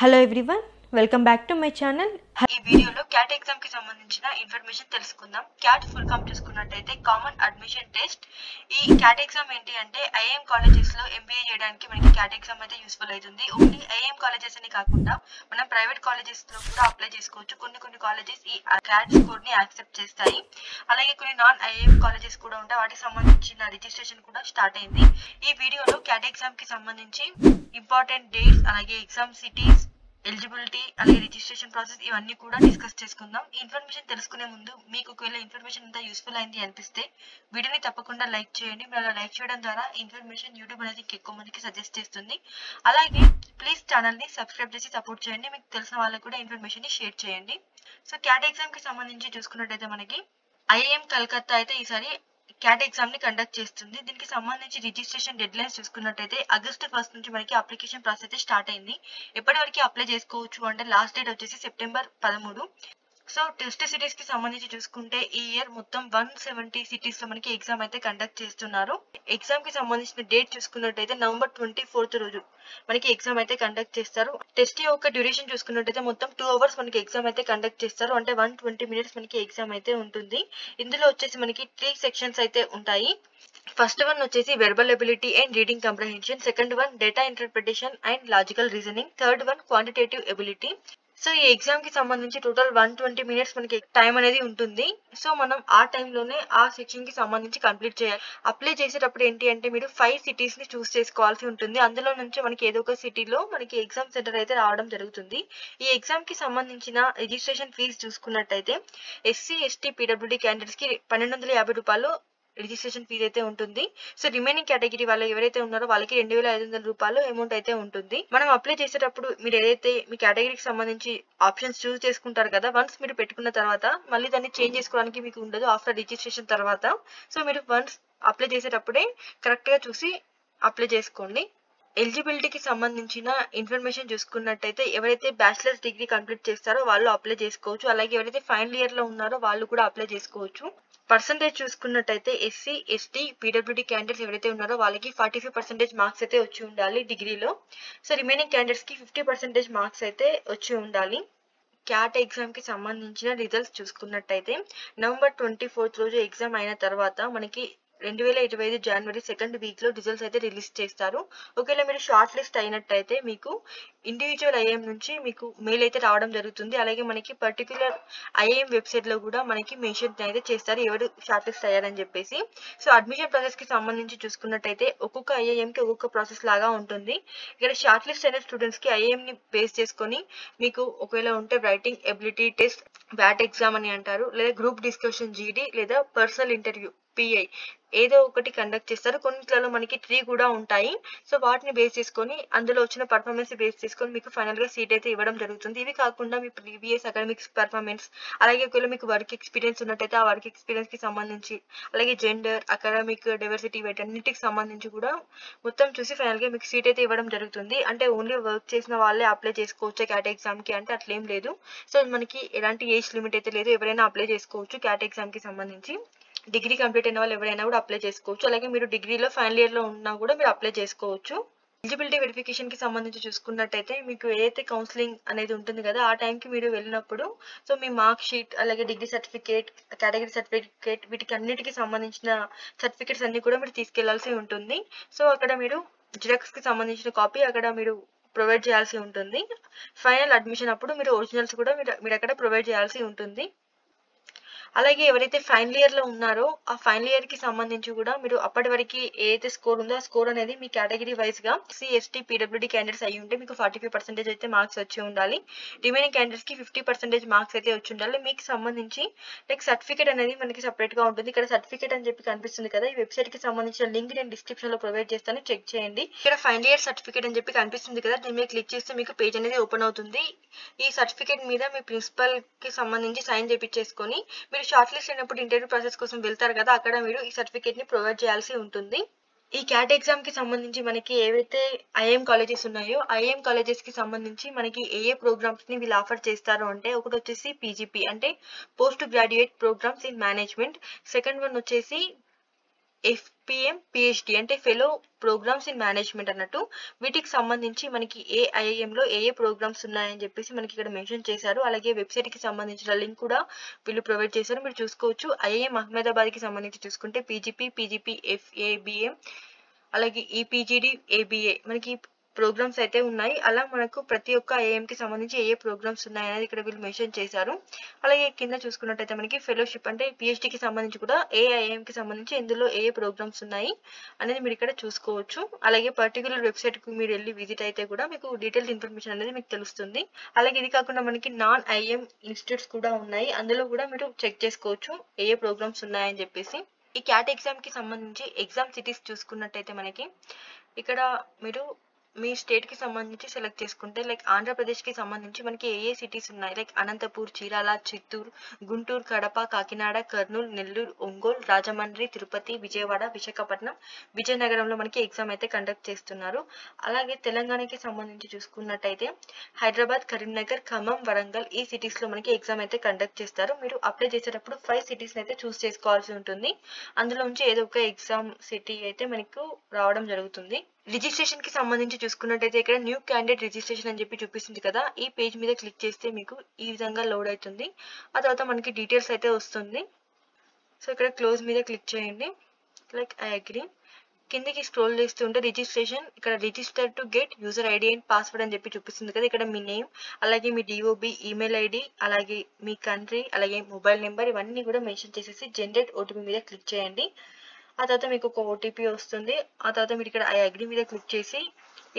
Hello everyone, welcome back to my channel. ఈ వీడియోలో cat exam కి సంబంధించిన ఇన్ఫర్మేషన్ తెలుసుకుందాం. క్యాట్ ఫుల్ ఫామ్ చూసుకున్నట్టయితే కామన్ అడ్మిషన్ టెస్ట్. ఈ క్యాట్ ఎగ్జామ్ ఏంటి అంటే ఐఏఎం కాలేజెస్ లో ఎంబీఏ చేయడానికి మనకి క్యాట్ ఎగ్జామ్ అయితే యూస్ఫుల్ అవుతుంది. ఓన్లీ ఐఏఎం కాలేజెస్ అని కాకుండా మనం ప్రైవేట్ కాలేజెస్ లో కూడా అప్లై చేసుకోవచ్చు. కొన్ని కాలేజెస్ ఈ క్యాట్ స్కోర్ ని యాక్సెప్ట్ చేస్తాయి. అలాగే కొన్ని నాన్ ఐఏఎం కాలేజెస్ కూడా ఉంటాయి, వాటికి సంబంధించిన రిజిస్ట్రేషన్ కూడా స్టార్ట్ అయింది. ఈ వీడియోలో క్యాట్ ఎగ్జామ్ కి సంబంధించి ఇంపార్టెంట్ డేట్స్, అలాగే ఎగ్జామ్ సిటీస్, ఎలిజిబిలిటీ, అలాగే రిజిస్ట్రేషన్ ప్రాసెస్ ఇవన్నీ కూడా డిస్కస్ చేసుకుందాం. ఈ ఇన్ఫర్మేషన్ తెలుసుకునే ముందు మీకు ఒకవేళ ఇన్ఫర్మేషన్ అంతా యూస్ఫుల్ అయింది అనిపిస్తే వీడియోని తప్పకుండా లైక్ చేయండి. మీరు అలా లైక్ చేయడం ద్వారా ఇన్ఫర్మేషన్ యూట్యూబ్ అనేది ఎక్కువ మందికి సజెస్ట్ చేస్తుంది. అలాగే ప్లీజ్ ఛానల్ ని సబ్స్క్రైబ్ చేసి సపోర్ట్ చేయండి. మీకు తెలిసిన వాళ్ళకి కూడా ఇన్ఫర్మేషన్ ని షేర్ చేయండి. సో క్యాట్ ఎగ్జామ్ కి సంబంధించి చూసుకున్నట్టయితే మనకి ఐఏఎం కలకత్తా అయితే ఈసారి క్యాట్ ఎగ్జామ్ ని కండక్ట్ చేస్తుంది. దీనికి సంబంధించి రిజిస్ట్రేషన్ డెడ్ లైన్స్ చూసుకున్నట్టయితే ఆగస్టు 1 నుంచి మనకి అప్లికేషన్ ప్రాసెస్ అయితే స్టార్ట్ అయింది. ఎప్పటి వరకు అప్లై చేసుకోవచ్చు అంటే లాస్ట్ డేట్ వచ్చేసి సెప్టెంబర్ 13. సో టెస్ట్ సిటీస్ కి సంబంధించి చూసుకుంటే ఈ ఇయర్ మొత్తం 170 సిటీస్ లో మనకి ఎగ్జామ్ అయితే కండక్ట్ చేస్తున్నారు. ఎగ్జామ్ కి సంబంధించిన డేట్ చూసుకున్నట్టయితే నవంబర్ 24 రోజు మనకి ఎగ్జామ్ అయితే కండక్ట్ చేస్తారు. టెస్ట్ యొక్క డ్యూరేషన్ చూసుకున్నట్టయితే మొత్తం 2 అవర్స్ మనకి ఎగ్జామ్ అయితే కండక్ట్ చేస్తారు. అంటే 120 మినిట్స్ మనకి ఎగ్జామ్ అయితే ఉంటుంది. ఇందులో వచ్చేసి మనకి 3 సెక్షన్స్ అయితే ఉంటాయి. ఫస్ట్ వన్ వచ్చేసి verbal ability and reading comprehension, second one data interpretation and logical reasoning, third one quantitative ability. So ఈ ఎగ్జామ్ కి సంబంధించి టోటల్ 120 మినిట్స్ మనకి టైం అనేది ఉంటుంది. సో మనం ఆ టైంలోనే ఆ సెక్షన్ కి సంబంధించి కంప్లీట్ చేయాలి. అప్లై చేసేటప్పుడు ఏంటి అంటే మీరు 5 సిటీస్ ని చూస్ చేసుకోవాల్సి ఉంటుంది. అందులో నుంచి మనకి ఏదో ఒక సిటీలో మనకి ఎగ్జామ్ సెంటర్ అయితే రావడం జరుగుతుంది. ఈ ఎగ్జామ్ కి సంబంధించిన రిజిస్ట్రేషన్ ఫీజు చూసుకున్నట్టయితే ఎస్సీ ఎస్టీ పీడబ్ల్యూడీ క్యాండిడేట్స్ కి 1250 రూపాయలు రిజిస్ట్రేషన్ ఫీజు అయితే ఉంటుంది. సో రిమైనింగ్ కేటగిరీ వాళ్ళు ఎవరైతే ఉన్నారో వాళ్ళకి 2500 రూపాయలు అమౌంట్ అయితే ఉంటుంది. మనం అప్లై చేసేటప్పుడు మీరు ఏదైతే మీ కేటగిరీకి సంబంధించి ఆప్షన్స్ చూస్ చేసుకుంటారు కదా, వన్స్ మీరు పెట్టుకున్న తర్వాత మళ్ళీ దాన్ని చేంజ్ చేసుకోవడానికి మీకు ఉండదు ఆఫ్టర్ రిజిస్ట్రేషన్ తర్వాత. సో మీరు వన్స్ అప్లై చేసేటప్పుడే కరెక్ట్ గా చూసి అప్లై చేసుకోండి. ఎలిజిబిలిటీకి సంబంధించిన ఇన్ఫర్మేషన్ చూసుకున్నట్టయితే ఎవరైతే బ్యాచిలర్స్ డిగ్రీ కంప్లీట్ చేస్తారో వాళ్ళు అప్లై చేసుకోవచ్చు. అలాగే ఎవరైతే ఫైనల్ ఇయర్ లో ఉన్నారో వాళ్ళు కూడా అప్లై చేసుకోవచ్చు. పర్సంటేజ్ చూసుకున్నట్టయితే ఎస్సీ ఎస్టీ పీడబ్ల్యూడీ క్యాండిడేట్స్ ఎవరైతే ఉన్నారో వాళ్ళకి 45% మార్క్స్ అయితే వచ్చి ఉండాలి డిగ్రీలో. సో రిమైనింగ్ క్యాండిడేట్స్ కి 50% మార్క్స్ అయితే వచ్చి ఉండాలి. క్యాట్ ఎగ్జామ్ కి సంబంధించిన రిజల్ట్స్ చూసుకున్నట్టయితే నవంబర్ 24 రోజు ఎగ్జామ్ అయిన తర్వాత మనకి 2025 జనవరి 2nd వీక్ లో రిజల్ట్స్ అయితే రిలీజ్ చేస్తారు. ఒకవేళ మీరు షార్ట్ లిస్ట్ అయినట్టయితే మీకు ఇండివిజువల్ ఐఏఎం నుంచి మీకు మెయిల్ అయితే రావడం జరుగుతుంది. అలాగే మనకి పర్టికులర్ ఐఏఎం వెబ్సైట్ లో కూడా మనకి మెన్షన్ అయితే చేస్తారు ఎవరు షార్ట్ లిస్ట్ అయ్యారని చెప్పేసి. సో అడ్మిషన్ ప్రాసెస్ కి సంబంధించి చూసుకున్నట్టయితే ఒక్కొక్క ఐఏఎం కి ఒక్కొక్క ప్రాసెస్ లాగా ఉంటుంది. ఇక్కడ షార్ట్ లిస్ట్ అయిన స్టూడెంట్స్ కి ఐఏఎం ని బేస్ చేసుకొని మీకు ఒకవేళ ఉంటే writing ability test, bat exam అని అంటారు, లేదా గ్రూప్ డిస్కషన్ జీడీ, లేదా పర్సనల్ ఇంటర్వ్యూ పిఐ ఏదో ఒకటి కండక్ట్ చేస్తారు. కొన్నిట్లలో మనకి 3 కూడా ఉంటాయి. సో వాటిని బేస్ చేసుకొని అందులో వచ్చిన పర్ఫార్మెన్స్ బేస్ చేసుకొని మీకు ఫైనల్ గా సీట్ అయితే ఇవ్వడం జరుగుతుంది. ఇవి కాకుండా మీ ప్రీవియస్ అకాడమిక్స్ పర్ఫార్మెన్స్, అలాగే ఒకవేళ మీకు వర్క్ ఎక్స్పీరియన్స్ ఉన్నట్టయితే ఆ వర్క్ ఎక్స్పీరియన్స్ కి సంబంధించి, అలాగే జెండర్, అకాడమిక్ డైవర్సిటీ వీటన్నిటికి సంబంధించి కూడా మొత్తం చూసి ఫైనల్ గా మీకు సీట్ అయితే ఇవ్వడం జరుగుతుంది. అంటే ఓన్లీ వర్క్ చేసిన వాళ్ళే అప్లై చేసుకోవచ్చు క్యాట్ ఎగ్జామ్ కి అంటే అట్లేం లేదు. సో మనకి ఎలాంటి ఏజ్ లిమిట్ అయితే లేదు, ఎవరైనా అప్లై చేసుకోవచ్చు క్యాట్ ఎగ్జామ్ కి సంబంధించి. డిగ్రీ కంప్లీట్ అయిన వాళ్ళు ఎవరైనా కూడా అప్లై చేసుకోవచ్చు. అలాగే మీరు డిగ్రీలో ఫైనల్ ఇయర్ లో ఉన్నా కూడా మీరు అప్లై చేసుకోవచ్చు. ఎలిజిబిలిటీ వెరిఫికేషన్ కి సంబంధించి చూసుకున్నట్టయితే మీకు ఏదైతే కౌన్సిలింగ్ అనేది ఉంటుంది కదా, ఆ టైంకి మీరు వెళ్ళినప్పుడు సో మీ మార్క్ షీట్, అలాగే డిగ్రీ సర్టిఫికేట్, కేటగిరీ సర్టిఫికేట్, వీటికి అన్నిటికి సంబంధించిన సర్టిఫికేట్స్ అన్ని కూడా మీరు తీసుకెళ్లాల్సి ఉంటుంది. సో అక్కడ మీరు జిరాక్స్ కి సంబంధించిన కాపీ అక్కడ మీరు ప్రొవైడ్ చేయాల్సి ఉంటుంది. ఫైనల్ అడ్మిషన్ అప్పుడు మీరు ఒరిజినల్స్ కూడా మీరు అక్కడ ప్రొవైడ్ చేయాల్సి ఉంటుంది. అలాగే ఎవరైతే ఫైనల్ ఇయర్ లో ఉన్నారో ఆ ఫైనల్ ఇయర్ కి సంబంధించి కూడా మీరు అప్పటి వరకు ఏదైతే స్కోర్ ఉందో ఆ స్కోర్ అనేది మీ కేటగిరీ వైజ్ గా ఎస్టీ పీడబ్ల్యూడీ క్యాండిడేట్స్ అయ్యి ఉంటే మీకు 45% అయితే మార్క్స్ వచ్చి ఉండాలి. రిమైనింగ్ క్యాండిడేట్స్ కి 50% మార్క్స్ అయితే వచ్చి ఉండాలి. మీకు సంబంధించి లైక్ సర్టిఫికేట్ అనేది మనకి సెపరేట్ గా ఉంటుంది. ఇక్కడ సర్టిఫికేట్ అని చెప్పి కనిపిస్తుంది కదా, ఈ వెబ్సైట్ కి సంబంధించిన లింక్ నేను డిస్క్రిప్షన్ లో ప్రొవైడ్ చేస్తాను, చెక్ చేయండి. ఇక్కడ ఫైనల్ ఇయర్ సర్టిఫికేట్ అని చెప్పి కనిపిస్తుంది కదా, దీని మీద క్లిక్ చేస్తే మీకు పేజ్ అనేది ఓపెన్ అవుతుంది. ఈ సర్టిఫికేట్ మీద మీ ప్రిన్సిపల్ కి సంబంధించి సైన్ చేపించేసుకొని మీరు షార్ట్ లిస్ట్ అయినప్పుడు ఇంటర్వ్యూ ప్రాసెస్ కోసం వెళ్తారు కదా, అక్కడ మీరు ఈ సర్టిఫికేట్ ని ప్రొవైడ్ చేయాల్సి ఉంటుంది. ఈ క్యాట్ ఎగ్జామ్ కి సంబంధించి మనకి ఏవైతే ఐఏఎం కాలేజెస్ ఉన్నాయో ఐఏఎం కాలేజెస్ కి సంబంధించి మనకి ఏ ప్రోగ్రామ్స్ ని వీళ్ళు ఆఫర్ చేస్తారు అంటే ఒకటి వచ్చేసి పీజీపీ అంటే post graduate programmes in management, second one వచ్చేసి FPM PhD అంటే ఫెలో ప్రోగ్రామ్స్ ఇన్ మేనేజ్మెంట్ అన్నట్టు. వీటికి సంబంధించి మనకి ఐఐఎంలో ఏ ప్రోగ్రామ్స్ ఉన్నాయని చెప్పేసి మనకి ఇక్కడ మెన్షన్ చేశారు. అలాగే వెబ్సైట్కి సంబంధించిన లింక్ కూడా వీళ్ళు ప్రొవైడ్ చేశారు, మీరు చూసుకోవచ్చు. ఐఐఎం అహ్మదాబాద్కి సంబంధించి చూసుకుంటే పీజీపీ FABM అలాగే ఈపీజీడి ABA మనకి ప్రోగ్రామ్స్ అయితే ఉన్నాయి. అలా మనకు ప్రతి ఒక్క ఐఐఎంకి సంబంధించి ఏ ప్రోగ్రామ్స్ ఉన్నాయనేది ఇక్కడ వీళ్ళు మెన్షన్ చేశారు. అలాగే కింద చూసుకున్నట్టయితే మనకి ఫెలోషిప్ అంటే పిహెచ్డికి సంబంధించి కూడా ఐఐఎంకి సంబంధించి ఇందులో ఏ ప్రోగ్రామ్స్ ఉన్నాయి అనేది మీరు ఇక్కడ చూసుకోవచ్చు. అలాగే పర్టికులర్ వెబ్సైట్కి మీరు వెళ్ళి విజిట్ అయితే కూడా మీకు డీటెయిల్డ్ ఇన్ఫర్మేషన్ అనేది మీకు తెలుస్తుంది. అలాగే ఇది కాకుండా మనకి నాన్ ఐఎం ఇన్స్టిట్యూట్స్ కూడా ఉన్నాయి, అందులో కూడా మీరు చెక్ చేసుకోవచ్చు ఏ ప్రోగ్రామ్స్ ఉన్నాయని చెప్పేసి. ఈ క్యాట్ ఎగ్జామ్కి సంబంధించి ఎగ్జామ్ సిటీస్ చూసుకున్నట్టయితే మనకి ఇక్కడ మీరు మీ స్టేట్కి సంబంధించి సెలెక్ట్ చేసుకుంటే లైక్ ఆంధ్రప్రదేశ్కి సంబంధించి మనకి ఏ సిటీస్ ఉన్నాయి, లైక్ అనంతపూర్, చీరాల, చిత్తూరు, గుంటూరు, కడప, కాకినాడ, కర్నూలు, నెల్లూరు, ఒంగోలు, రాజమండ్రి, తిరుపతి, విజయవాడ, విశాఖపట్నం, విజయనగరంలో మనకి ఎగ్జామ్ అయితే కండక్ట్ చేస్తున్నారు. అలాగే తెలంగాణకి సంబంధించి చూసుకున్నట్టయితే హైదరాబాద్, కరీంనగర్, ఖమ్మం, వరంగల్ ఈ సిటీస్లో మనకి ఎగ్జామ్ అయితే కండక్ట్ చేస్తారు. మీరు అప్లై చేసేటప్పుడు 5 సిటీస్ని అయితే చూస్ చేసుకోవాల్సి ఉంటుంది. అందులో నుంచి ఏదో ఒక ఎగ్జామ్ సిటీ అయితే మనకు రావడం జరుగుతుంది. రిజిస్ట్రేషన్ కి సంబంధించి చూసుకున్నట్టయితే ఇక్కడ న్యూ క్యాండిడేట్ రిజిస్ట్రేషన్ అని చెప్పి చూపిస్తుంది కదా, ఈ పేజ్ మీద క్లిక్ చేస్తే మీకు ఈ విధంగా లోడ్ అవుతుంది. ఆ తర్వాత మనకి డీటెయిల్స్ అయితే వస్తుంది. సో ఇక్కడ క్లోజ్ మీద క్లిక్ చేయండి, లైక్ ఐ అగ్రీ. కిందకి స్క్రోల్ చేస్తుంటే రిజిస్ట్రేషన్, ఇక్కడ register to get user ID and password అని చెప్పి చూపిస్తుంది కదా. ఇక్కడ మీ నేమ్, అలాగే మీ DOB, ఈమెయిల్ ఐడి, అలాగే మీ కంట్రీ, అలాగే మొబైల్ నెంబర్ ఇవన్నీ కూడా మెన్షన్ చేసేసి జనరేట్ OTP మీద క్లిక్ చేయండి. ఆ తర్వాత మీకు ఒక OTP వస్తుంది. ఆ తర్వాత మీరు ఇక్కడ ఐ అగ్రీ మీద క్లిక్ చేసి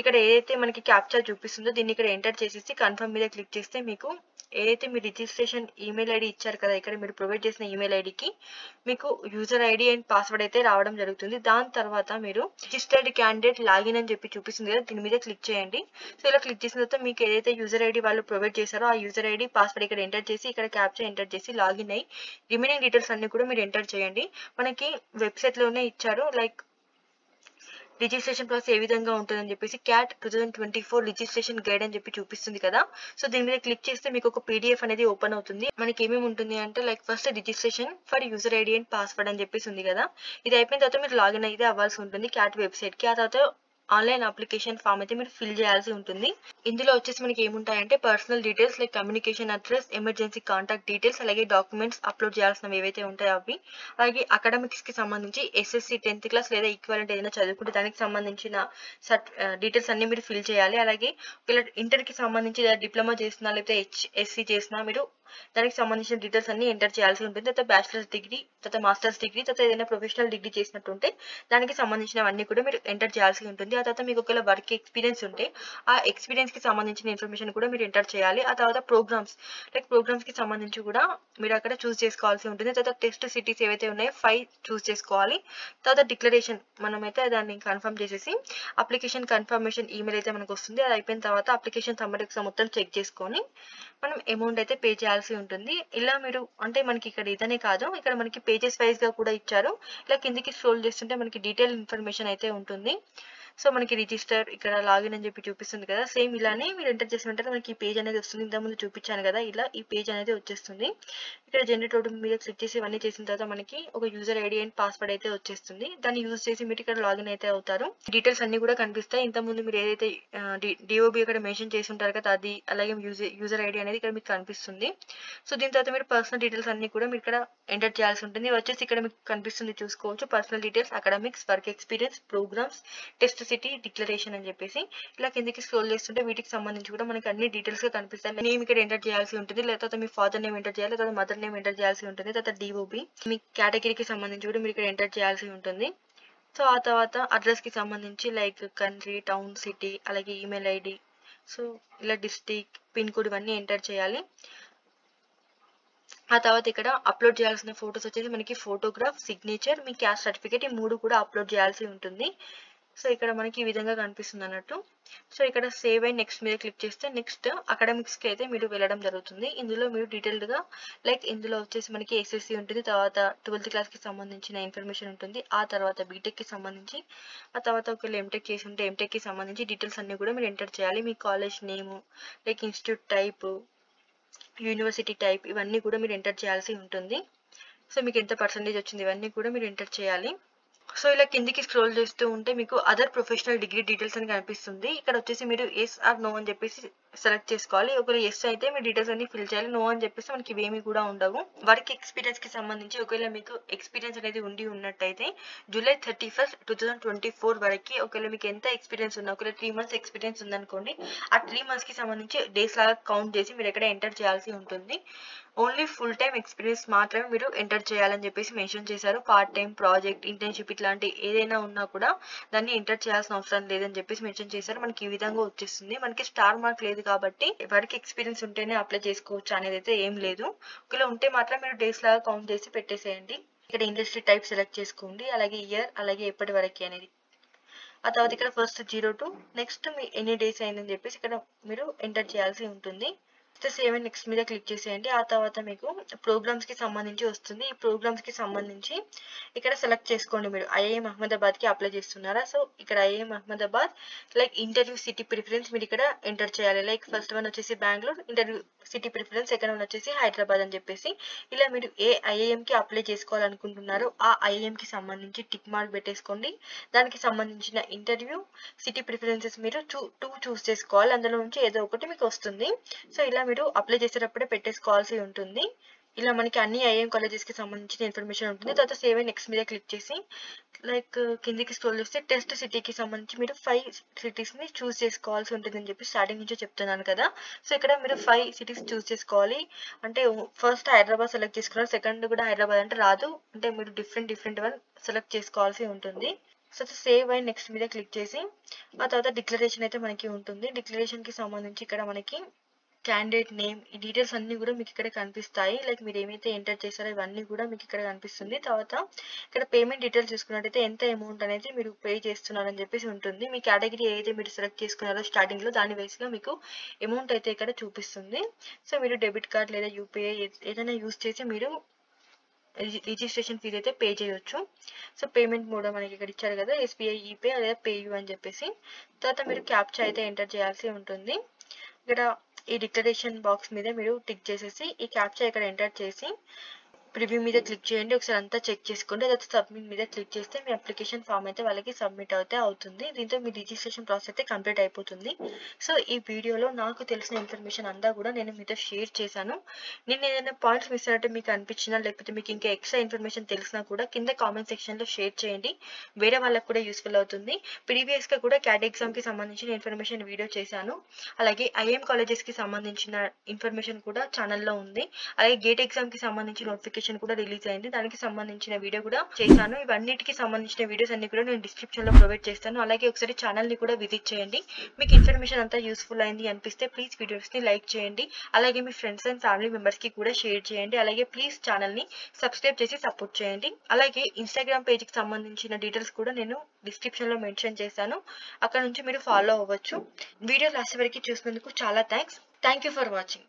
ఇక్కడ ఏదైతే మనకి క్యాప్చర్ చూపిస్తుందో దీన్ని ఇక్కడ ఎంటర్ చేసేసి కన్ఫర్మ్ మీద క్లిక్ చేస్తే మీకు ఏదైతే మీ రిజిస్ట్రేషన్ ఈమెయిల్ ఐడి ఇచ్చారు కదా, ఇక్కడ మీరు ప్రొవైడ్ చేసిన ఈమెయిల్ ఐడికి మీకు యూజర్ ఐడి అండ్ పాస్వర్డ్ అయితే రావడం జరుగుతుంది. దాని తర్వాత మీరు రిజిస్టర్డ్ క్యాండిడేట్ లాగిన్ అని చెప్పి చూపిస్తుంది కదా, దీని మీద క్లిక్ చేయండి. సో ఇలా క్లిక్ చేసిన తర్వాత మీకు ఏదైతే యూజర్ ఐడి వాళ్ళు ప్రొవైడ్ చేశారో ఆ యూజర్ ఐడి పాస్వర్డ్ ఇక్కడ ఎంటర్ చేసి ఇక్కడ క్యాప్చర్ ఎంటర్ చేసి లాగిన్ అయ్యి రిమైనింగ్ డీటెయిల్స్ అన్ని కూడా మీరు ఎంటర్ చేయండి. మనకి వెబ్సైట్ లోనే ఇచ్చారు లైక్ రిజిస్ట్రేషన్ ప్రాసెస్ ఏ విధంగా ఉంటుందని చెప్పేసి క్యాట్ 2024 రిజిస్ట్రేషన్ గైడ్ అని చెప్పి చూపిస్తుంది కదా. సో దీని మీద క్లిక్ చేస్తే మీకు ఒక PDF అనేది ఓపెన్ అవుతుంది. మనకి ఏమేమి ఉంటుంది అంటే like first registration for user ID and password అని చెప్పేసి ఉంది కదా. ఇది అయిపోయిన తర్వాత మీరు లాగిన్ అయితే అవ్వాల్సి ఉంటుంది క్యాట్ వెబ్సైట్ కి. ఆ తర్వాత ఆన్లైన్ అప్లికేషన్ ఫామ్ అయితే మీరు ఫిల్ చేయాల్సి ఉంటుంది. ఇందులో వచ్చేసి మనకి ఏముంటాయంటే personal details like communication address, emergency contact details, అలాగే డాక్యుమెంట్స్ అప్లోడ్ చేయాల్సినవి ఏవైతే ఉంటాయో అవి, అలాగే అకాడమిక్స్ కి సంబంధించి SSC 10th క్లాస్ లేదా ఈక్వలెంట్ ఏదైనా చదువుకుంటే దానికి సంబంధించిన డీటెయిల్స్ అన్ని మీరు ఫిల్ చేయాలి. అలాగే ఇంటర్ కి సంబంధించి డిప్లొమా చేసినా లేకపోతే HSC చేసినా మీరు దానికి సంబంధించిన డీటెయిల్స్ అన్ని ఎంటర్ చేయాల్సి ఉంటుంది. తర్వాత బ్యాచిలర్స్ డిగ్రీ, తర్వాత మాస్టర్స్ డిగ్రీ, తర్వాత ఏదైనా ప్రొఫెషనల్ డిగ్రీ చేసినట్టుంటే దానికి సంబంధించినవన్నీ కూడా మీరు ఎంటర్ చేయాల్సి ఉంటుంది. ఆ తర్వాత మీకు ఒకవేళ వర్క్ ఎక్స్పీరియన్స్ ఉంటే ఆ ఎక్స్పీరియన్స్ కి సంబంధించిన ఇన్ఫర్మేషన్ కూడా మీరు ఎంటర్ చేయాలి. ఆ తర్వాత ప్రోగ్రామ్స్ కి సంబంధించి కూడా మీరు అక్కడ చూస్ చేసుకోవాల్సి ఉంటుంది. తర్వాత టెస్ట్ సిటీస్ ఏవైతే ఉన్నాయో 5 చూస్ చేసుకోవాలి. తర్వాత డిక్లరేషన్ మనమైతే దాన్ని కన్ఫర్మ్ చేసేసి అప్లికేషన్ కన్ఫర్మేషన్ ఈమెయిల్ అయితే మనకు వస్తుంది. అది అయిపోయిన తర్వాత అప్లికేషన్ సమ్మరీ మొత్తం చెక్ చేసుకొని మనం అమౌంట్ అయితే పే చేయాల్సి ఉంటుంది. ఇలా మీరు అంటే మనకి ఇక్కడ ఇదనే కాదు, ఇక్కడ మనకి పేజెస్ వైజ్ గా కూడా ఇచ్చారు. ఇలా కిందికి స్క్రోల్ చేస్తుంటే మనకి డీటెయిల్ ఇన్ఫర్మేషన్ అయితే ఉంటుంది. సో మనకి రిజిస్టర్ ఇక్కడ లాగిన్ అని చెప్పి చూపిస్తుంది కదా, సేమ్ ఇలానే మీరు ఎంటర్ చేసిన వెంటనే మనకి ఈ పేజ్ అనేది వస్తుంది. ఇంతకుముందు చూపించాను కదా, ఇలా ఈ పేజ్ అనేది వచ్చేస్తుంది. ఇక్కడ జనరేట్ OTP మీద క్లిక్ చేసి ఇవన్నీ చేసిన తర్వాత మనకి ఒక యూజర్ ఐడి అండ్ పాస్వర్డ్ అయితే వచ్చేస్తుంది. దాన్ని యూజ్ చేసి మీరు ఇక్కడ లాగిన్ అయితే అవుతారు. డీటెయిల్స్ అన్ని కూడా కనిపిస్తాయి. ఇంతకుముందు మీరు ఏదైతే DOB ఇక్కడ మెన్షన్ చేసి ఉంటారు కదా అది, అలాగే యూజర్ ఐడి అనేది ఇక్కడ మీకు కనిపిస్తుంది. సో దీని తర్వాత మీరు పర్సనల్ డీటెయిల్స్ అన్ని కూడా మీరు ఇక్కడ ఎంటర్ చేయాల్సి ఉంటుంది. వచ్చేసి ఇక్కడ మీకు కనిపిస్తుంది చూసుకోవచ్చు, personal details, academics, work experience, programmes, test city, declaration అని చెప్పేసి ఇలా కిందకి స్క్రోల్ చేస్తుంటే వీటికి సంబంధించి కూడా మనకి అన్ని డీటెయిల్స్ గా కనిపిస్తాయి. నేమ్ ఇక్కడ ఎంటర్ చేయాల్సి ఉంటుంది, లేకపోతే మీ ఫాదర్ నేమ్ ఎంటర్ చేయాలి, లేదా మదర్ నేమ్ ఎంటర్ చేయాల్సి ఉంటుంది. తర్వాత DOB మీ కేటగిరీకి సంబంధించి కూడా మీరు ఇక్కడ ఎంటర్ చేయాల్సి ఉంటుంది. సో ఆ తర్వాత అడ్రస్ కి సంబంధించి లైక్ కంట్రీ, టౌన్, సిటీ, అలాగే ఈమెయిల్ ఐడి, సో ఇలా డిస్ట్రిక్ట్, పిన్ కోడ్ ఇవన్నీ ఎంటర్ చేయాలి. ఆ తర్వాత ఇక్కడ అప్లోడ్ చేయాల్సిన ఫొటోస్ వచ్చేసి మనకి ఫోటోగ్రాఫ్, సిగ్నేచర్, మీ క్యాస్ట్ సర్టిఫికేట్ ఈ 3 కూడా అప్లోడ్ చేయాల్సి ఉంటుంది. సో ఇక్కడ మనకి ఈ విధంగా కనిపిస్తుంది అన్నట్టు. సో ఇక్కడ సేవ్ అండ్ నెక్స్ట్ మీద క్లిక్ చేస్తే నెక్స్ట్ అకాడమిక్స్ కి అయితే మీరు వెళ్ళడం జరుగుతుంది. ఇందులో మీరు డీటెయిల్డ్ గా లైక్ ఇందులో వచ్చేసి మనకి SSC ఉంటుంది, తర్వాత 12th క్లాస్ కి సంబంధించిన ఇన్ఫర్మేషన్ ఉంటుంది, ఆ తర్వాత బీటెక్ కి సంబంధించి, ఆ తర్వాత ఒకవేళ ఎంటెక్ చేసి ఉంటే ఎంటెక్ కి సంబంధించి డీటెయిల్స్ అన్ని కూడా మీరు ఎంటర్ చేయాలి. మీ college name, like institute type, university type ఇవన్నీ కూడా మీరు ఎంటర్ చేయాల్సి ఉంటుంది. సో మీకు ఎంత పర్సెంటేజ్ వచ్చింది ఇవన్నీ కూడా మీరు ఎంటర్ చేయాలి. సో ఇలా కిందికి స్క్రోల్ చేస్తూ ఉంటే మీకు అదర్ ప్రొఫెషనల్ డిగ్రీ డీటెయిల్స్ అని కనిపిస్తుంది. ఇక్కడ వచ్చేసి మీరు ఎస్ ఆర్ నో అని చెప్పేసి సెలెక్ట్ చేసుకోవాలి. ఒకవేళ ఎస్ అయితే మీ డీటెయిల్స్ అన్ని ఫిల్ చేయాలి. నో అని చెప్పేసి మనకి ఇవేమి కూడా ఉండవు. వర్క్ ఎక్స్పీరియన్స్ కి సంబంధించి ఒకవేళ మీకు ఎక్స్పీరియన్స్ అనేది ఉన్నట్టయితే జూలై 31, 2024 వరకు ఒకవేళ మీకు ఎంత ఎక్స్పీరియన్స్ ఉన్నా, ఒకవేళ 3 months ఎక్స్పీరియన్స్ ఉందనుకోండి, ఆ 3 months కి సంబంధించి డేస్ లాగా కౌంట్ చేసి మీరు ఎక్కడ ఎంటర్ చేయాల్సి ఉంటుంది. ఓన్లీ ఫుల్ టైమ్ ఎక్స్పీరియన్స్ మాత్రమే మీరు ఎంటర్ చేయాలని చెప్పేసి మెన్షన్ చేశారు. పార్ట్ టైం, ప్రాజెక్ట్, ఇంటర్న్షిప్ ఇట్లాంటి ఏదైనా ఉన్నా కూడా దాన్ని ఎంటర్ చేయాల్సిన అవసరం లేదని చెప్పేసి మెన్షన్ చేశారు. మనకి ఈ విధంగా వచ్చేస్తుంది. మనకి స్టార్ మార్క్ లేదు కాబట్టి వర్క్ ఎక్స్పీరియన్స్ ఉంటేనే అప్లై చేసుకోవచ్చు అనేది అయితే ఏం లేదు. ఒకవేళ ఉంటే మాత్రం మీరు డేస్ లాగా కౌంట్ చేసి పెట్టేసేయండి. ఇక్కడ ఇండస్ట్రీ టైప్ సెలెక్ట్ చేసుకోండి, అలాగే ఇయర్, అలాగే ఎప్పటి వరకు అనేది. ఆ తర్వాత ఇక్కడ ఫస్ట్ 0 to నెక్స్ట్ మీ ఎన్ని డేస్ అయిందని చెప్పేసి ఇక్కడ మీరు ఎంటర్ చేయాల్సి ఉంటుంది. సేవ్ అండ్ నెక్స్ట్ మీద క్లిక్ చేసేయండి. ఆ తర్వాత మీకు ప్రోగ్రామ్స్ కి సంబంధించి వస్తుంది. ఈ ప్రోగ్రామ్స్ కి సంబంధించి ఇక్కడ సెలెక్ట్ చేసుకోండి. మీరు ఐఐఎం అహ్మదాబాద్ కి అప్లై చేస్తున్నారా? సో ఇక్కడ IIM Ahmedabad like interview city preference మీరు ఇక్కడ ఎంటర్ చేయాలి. లైక్ ఫస్ట్ వన్ వచ్చేసి Bengaluru interview city preference, second one వచ్చేసి హైదరాబాద్ అని చెప్పేసి ఇలా మీరు ఏ ఐఐఎం కి అప్లై చేసుకోవాలనుకుంటున్నారో ఆ ఐఐఎం కి సంబంధించి టిక్ మార్క్ పెట్టేసుకోండి. దానికి సంబంధించిన ఇంటర్వ్యూ సిటీ ప్రిఫరెన్సెస్ మీరు టూ చూస్ చేసుకోవాలి. అందులో నుంచి ఏదో ఒకటి మీకు వస్తుంది. సో ఇలా మీరు అప్లై చేసేటప్పుడే పెట్టేసుకోవాల్సి ఉంటుంది. ఇలా మనకి అన్ని ఐఐఎం కాలేజెస్ కి సంబంధించిన ఇన్ఫర్మేషన్ ఉంటుంది. తర్వాత సేవ్ అండ్ నెక్స్ట్ మీద క్లిక్ చేసి లైక్ కిందికి స్క్రోల్ చేస్తే టెస్ట్ సిటీకి సంబంధించి మీరు 5 cities ని చూస్ చేసుకోవాల్సి ఉంటుంది అని చెప్పి స్టార్టింగ్ నుంచి చెప్తున్నాను కదా. సో ఇక్కడ మీరు 5 cities చూస్ చేసుకోవాలి. అంటే ఫస్ట్ హైదరాబాద్ సెలెక్ట్ చేసుకున్నారు, సెకండ్ కూడా హైదరాబాద్ అంటే రాదు, అంటే మీరు డిఫరెంట్ వన్ సెలెక్ట్ చేసుకోవాల్సి ఉంటుంది. సో సేవ్ అండ్ నెక్స్ట్ మీద క్లిక్ చేసి ఆ తర్వాత డిక్లరేషన్ అయితే మనకి ఉంటుంది. డిక్లరేషన్ కి సంబంధించి ఇక్కడ మనకి క్యాండిడేట్ నేమ్, ఈ డీటెయిల్స్ అన్ని కూడా మీకు ఇక్కడ కనిపిస్తాయి. లైక్ మీరు ఏమైతే ఎంటర్ చేశారో ఇవన్నీ కూడా మీకు ఇక్కడ కనిపిస్తుంది. తర్వాత ఇక్కడ పేమెంట్ డీటెయిల్స్ చూసుకున్నట్టయితే ఎంత అమౌంట్ అనేది మీరు పే చేస్తున్నారని చెప్పేసి ఉంటుంది. మీ కేటగిరీ ఏదైతే మీరు సెలెక్ట్ చేసుకున్నారో స్టార్టింగ్ లో దాని బేస్గా మీకు అమౌంట్ అయితే ఇక్కడ చూపిస్తుంది. సో మీరు డెబిట్ కార్డ్ లేదా యూపీఐ ఏదైనా యూస్ చేసి మీరు రిజిస్ట్రేషన్ ఫీజు అయితే పే చేయొచ్చు. సో పేమెంట్ మోడ్ మనకి ఇక్కడ ఇచ్చారు కదా, ఎస్బీఐ, ఈపే లేదా పేయూ అని చెప్పేసి. తర్వాత మీరు క్యాప్చా అయితే ఎంటర్ చేయాల్సి ఉంటుంది. ఇక్కడ ఈ డిక్లరేషన్ బాక్స్ మీద మీరు టిక్ చేసేసి ఈ క్యాప్చా ఇక్కడ ఎంటర్ చేసి ప్రివ్యూ మీద క్లిక్ చేయండి. ఒకసారి అంతా చెక్ చేసుకోండి. తర్వాత సబ్మిట్ మీద క్లిక్ చేస్తే మీ అప్లికేషన్ ఫామ్ అయితే వాళ్ళకి సబ్మిట్ అయితే అవుతుంది. దీంతో మీ రిజిస్ట్రేషన్ ప్రాసెస్ అయితే కంప్లీట్ అయిపోతుంది. సో ఈ వీడియోలో నాకు తెలిసిన ఇన్ఫర్మేషన్ అంతా కూడా నేను మీతో షేర్ చేశాను. నేను ఏదైనా పాయింట్స్ మిస్ అయినట్టు మీకు అనిపించినా, లేకపోతే మీకు ఇంకా ఎక్స్ట్రా ఇన్ఫర్మేషన్ తెలిసినా కూడా కింద కామెంట్ సెక్షన్ లో షేర్ చేయండి. వేరే వాళ్ళకి కూడా యూస్ఫుల్ అవుతుంది. ప్రీవియస్ గా కూడా క్యాట్ ఎగ్జామ్ కి సంబంధించిన ఇన్ఫర్మేషన్ వీడియో చేశాను. అలాగే ఐఎం కాలేజెస్ కి సంబంధించిన ఇన్ఫర్మేషన్ కూడా ఛానల్లో ఉంది. అలాగే గేట్ ఎగ్జామ్ కి సంబంధించిన నోటిఫికేషన్ కూడా రిలీజ్ అయింది, దానికి సంబంధించిన వీడియో కూడా చేశాను. ఇవన్నిటికి సంబంధించిన వీడియోస్ అన్ని కూడా నేను డిస్క్రిప్షన్ లో ప్రొవైడ్ చేస్తాను. అలాగే ఒకసారి ఛానల్ ని కూడా విజిట్ చేయండి. మీకు ఇన్ఫర్మేషన్ అంతా యూస్ఫుల్ అయింది అనిపిస్తే ప్లీజ్ వీడియోస్ ని లైక్ చేయండి. అలాగే మీ ఫ్రెండ్స్ అండ్ ఫ్యామిలీ మెంబర్స్ కి కూడా షేర్ చేయండి. అలాగే ప్లీజ్ ఛానల్ ని సబ్స్క్రైబ్ చేసి సపోర్ట్ చేయండి. అలాగే ఇన్స్టాగ్రామ్ పేజ్ కి సంబంధించిన డీటెయిల్స్ కూడా నేను డిస్క్రిప్షన్ లో మెన్షన్ చేశాను, అక్కడ నుంచి మీరు ఫాలో అవ్వచ్చు. వీడియో లాస్ట్ వరకు చూసినందుకు చాలా thanks. Thank you for watching.